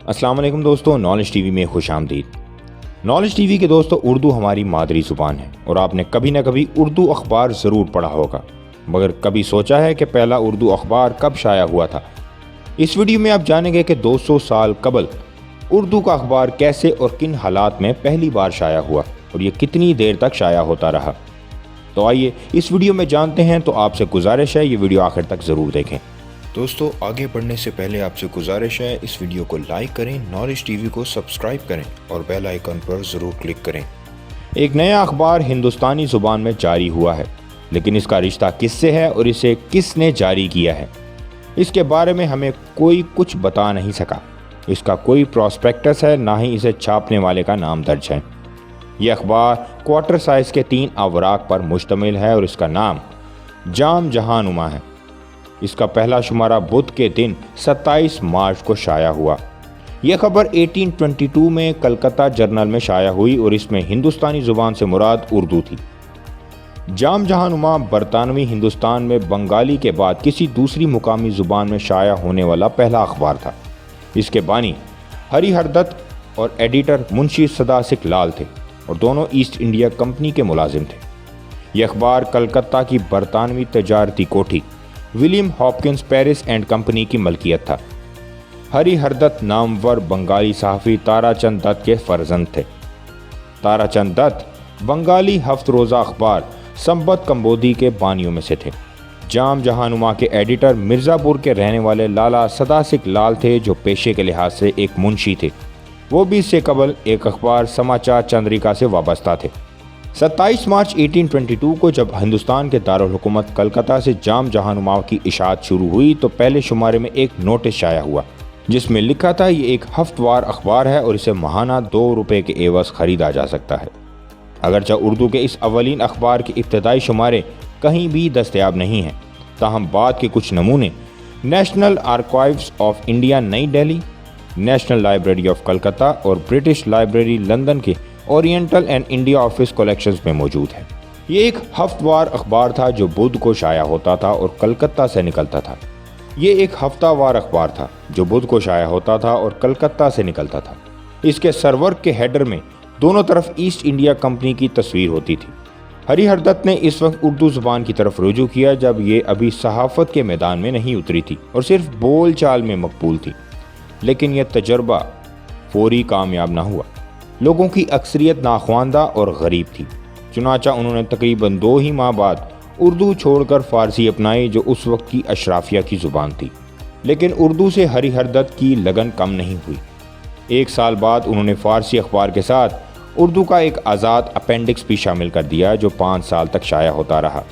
अस्सलाम वालेकुम दोस्तों, नॉलेज टीवी में खुश आमदीद। नॉलेज टीवी के दोस्तों, उर्दू हमारी मादरी ज़ुबान है और आपने कभी ना कभी उर्दू अखबार ज़रूर पढ़ा होगा, मगर कभी सोचा है कि पहला उर्दू अखबार कब शाया हुआ था? इस वीडियो में आप जानेंगे कि 200 साल कबल उर्दू का अखबार कैसे और किन हालात में पहली बार शाया हुआ और ये कितनी देर तक शाया होता रहा। तो आइए इस वीडियो में जानते हैं। तो आपसे गुजारिश है ये वीडियो आखिर तक ज़रूर देखें। दोस्तों, आगे बढ़ने से पहले आपसे गुजारिश है इस वीडियो को लाइक करें, नॉलेज टीवी को सब्सक्राइब करें और बेल आइकन पर ज़रूर क्लिक करें। एक नया अखबार हिंदुस्तानी ज़ुबान में जारी हुआ है, लेकिन इसका रिश्ता किससे है और इसे किसने जारी किया है, इसके बारे में हमें कोई कुछ बता नहीं सका। इसका कोई प्रॉस्पेक्टस है, ना ही इसे छापने वाले का नाम दर्ज है। यह अखबार क्वार्टर साइज़ के 3 अवराक पर मुश्तमिल है और इसका नाम जाम जहानुमा है। इसका पहला शुमारा बुध के दिन 27 मार्च को शाया हुआ। यह खबर 1822 में कलकत्ता जर्नल में शाया हुई और इसमें हिंदुस्तानी ज़ुबान से मुराद उर्दू थी। जाम जहानुमा बरतानवी हिंदुस्तान में बंगाली के बाद किसी दूसरी मुकामी ज़ुबान में शाया होने वाला पहला अखबार था। इसके बानी हरिहरदत्त और एडिटर मुंशी सदासिक लाल थे और दोनों ईस्ट इंडिया कंपनी के मुलाजिम थे। यह अखबार कलकत्ता की बरतानवी तजारती कोठी William Hopkins Paris and company की मलकियत था। हरिहरदत्त नामवर बंगाली सहाफ़ी ताराचंद दत्त के फर्जंद थे। ताराचंद दत्त बंगाली हफ्त रोज़ा अखबार संबत कंबोधी के बानियों में से थे। जाम जहानुमा के एडिटर मिर्ज़ापुर के रहने वाले लाला सदासिक लाल थे, जो पेशे के लिहाज से एक मुंशी थे। वो भी इससे कबल एक अखबार समाचार चंद्रिका से वाबस्ता थे। 27 मार्च 1822 को जब हिंदुस्तान के दारुल हुकूमत कलकत्ता से जाम जहानुमा की इशाअत शुरू हुई तो पहले शुमारे में एक नोटिस शाया हुआ, जिसमें लिखा था ये एक हफ्तवार अखबार है और इसे माहाना 2 रुपये के एवज़ खरीदा जा सकता है। अगरचे उर्दू के इस अवलीन अखबार के इब्तदाई शुमारे कहीं भी दस्तयाब नहीं हैं, ताहम बाद के कुछ नमूने नेशनल आर्काइव्स ऑफ इंडिया नई Delhi, national library of Calcutta और ब्रिटिश लाइब्रेरी लंदन के oriental and India office collections में मौजूद है। ये एक हफ्तवार अखबार था जो बुध को शाया होता था और कलकत्ता से निकलता था। ये एक हफ्तावार अखबार था जो बुध को शाया होता था और कलकत्ता से निकलता था। इसके सरवर्क के हेडर में दोनों तरफ ईस्ट इंडिया कंपनी की तस्वीर होती थी। हरिहरदत्त ने इस वक्त उर्दू ज़ुबान की तरफ रुजू किया जब ये अभी सहाफ़त के मैदान में नहीं उतरी थी और सिर्फ बोल चाल में मकबूल थी, लेकिन यह तजर्बा फौरी कामयाब ना हुआ। लोगों की अक्सरियत नाख्वानदा और गरीब थी। चुनाचा उन्होंने तकरीबन 2 ही माह बाद उर्दू छोड़कर फ़ारसी अपनाई, जो उस वक्त की अशराफिया की ज़ुबान थी। लेकिन उर्दू से हरिहरदत्त की लगन कम नहीं हुई। 1 साल बाद उन्होंने फ़ारसी अखबार के साथ उर्दू का एक आज़ाद अपेंडिक्स भी शामिल कर दिया, जो 5 साल तक शाया होता रहा।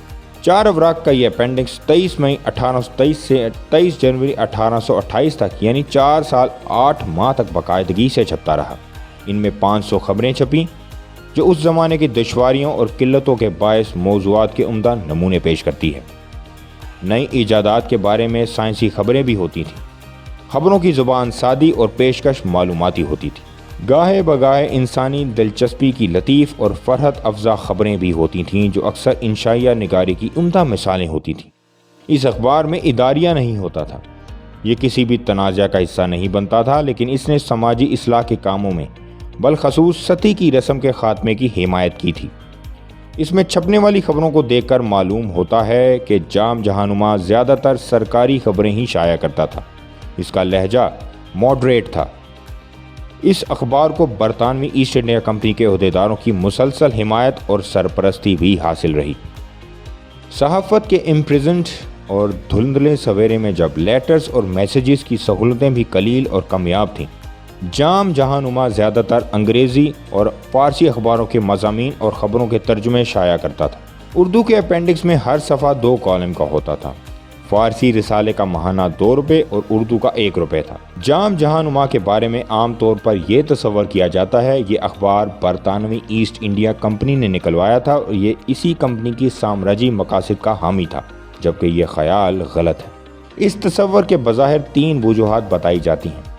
4 अवराक का ये अपेंडिक्स 23 मई 1823 से 23 जनवरी 1828 तक, यानी 4 साल 8 माह तक बाकायदगी से छपता रहा। इनमें 500 खबरें छपीं, जो उस ज़माने की दुश्वारियों और किल्लतों के बायस मौज़ूआत के उम्दा नमूने पेश करती है। नई ईजादात के बारे में साइंसी खबरें भी होती थीं। खबरों की ज़ुबान सादी और पेशकश मालूमाती होती थी। गाहे बगाहे इंसानी दिलचस्पी की लतीफ़ और फ़रहत अफ़ज़ा खबरें भी होती थीं, जो अक्सर इंशाइया निगारी की उम्दा मिसालें होती थीं। इस अखबार में इदारिया नहीं होता था। ये किसी भी तनाज़ा का हिस्सा नहीं बनता था, लेकिन इसने समाजी इस्लाह के कामों में बलखसूस सती की रस्म के ख़ात्मे की हिमायत की थी। इसमें छपने वाली खबरों को देखकर मालूम होता है कि जाम जहानुमा ज़्यादातर सरकारी खबरें ही शाया करता था। इसका लहजा मॉडरेट था। इस अखबार को बरतानवी ईस्ट इंडिया कंपनी के अहदेदारों की मुसलसल हिमायत और सरपरस्ती भी हासिल रही। सहाफ़त के इम्प्रिजन्ड और धुंधले सवेरे में जब लेटर्स और मैसेजेस की सहूलतें भी कलील और कमयाब थीं, जाम जहानुमा ज़्यादातर अंग्रेज़ी और फ़ारसी अखबारों के मज़ामीन और ख़बरों के तर्जुमे शाया करता था। उर्दू के अपेंडिक्स में हर सफ़ा 2 कॉलम का होता था। फ़ारसी रिसाले का महाना 2 रुपये और उर्दू का 1 रुपये था। जाम जहानुमा के बारे में आम तौर पर यह तस्वर किया जाता है ये अखबार बरतानवी ईस्ट इंडिया कंपनी ने निकलवाया था और ये इसी कंपनी की साम्राज्यी मकासद का हामी था, जबकि यह ख्याल गलत है। इस तस्वर के बज़ाहिर 3 वजूहात बताई जाती हैं।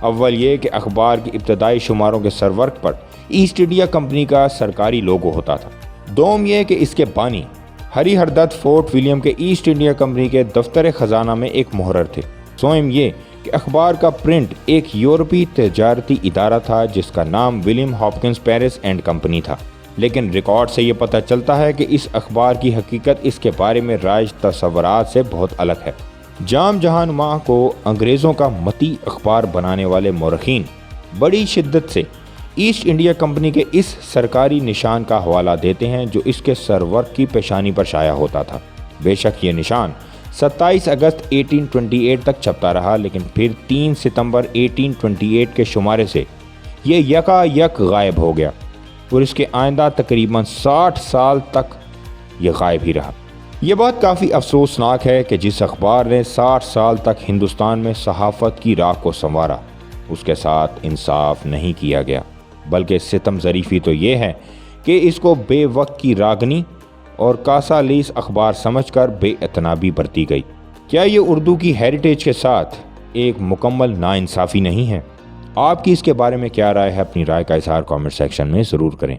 अव्वल ये कि अखबार के इब्तदाई शुमारों के सरवर्क पर ईस्ट इंडिया कंपनी का सरकारी लोगो होता था। दोम यह कि इसके बानी हरिहरदत्त फोर्ट विलियम के ईस्ट इंडिया कंपनी के दफ्तर ख़जाना में एक मुहर्रर थे। सोम ये کہ اخبار کا پرنٹ ایک یورپی تجارتی ادارہ تھا جس کا نام William Hopkins Paris and company تھا، لیکن ریکارڈ سے یہ پتہ چلتا ہے کہ اس اخبار کی حقیقت اس کے بارے میں رائج تصورات سے بہت الگ ہے۔ جام جہان ماہ کو انگریزوں کا متی اخبار بنانے والے مورخین بڑی شدت سے ایسٹ انڈیا کمپنی کے اس سرکاری نشان کا حوالہ دیتے ہیں جو اس کے سرورق کی پیشانی پر شائع ہوتا تھا۔ بے شک یہ نشان 27 اگست 1828 تک چھپتا رہا، لیکن پھر 3 ستمبر 1828 کے شمارے سے یہ یکا یک غائب ہو گیا اور اس کے آئندہ تقریباً 60 سال تک یہ غائب ہی رہا۔ یہ بات کافی افسوسناک ہے کہ جس اخبار نے 60 سال تک ہندوستان میں صحافت کی راہ کو سنوارا، اس کے ساتھ انصاف نہیں کیا گیا، بلکہ ستم ظریفی تو یہ ہے کہ اس کو بے وقت کی راگنی اور کاسا لیس اخبار سمجھ کر بے اعتنابی برتی گئی۔ کیا یہ اردو کی ہیریٹیج کے ساتھ ایک مکمل ناانصافی نہیں ہے؟ آپ کی اس کے بارے میں کیا رائے ہے؟ اپنی رائے کا اظہار کامنٹ سیکشن میں ضرور کریں۔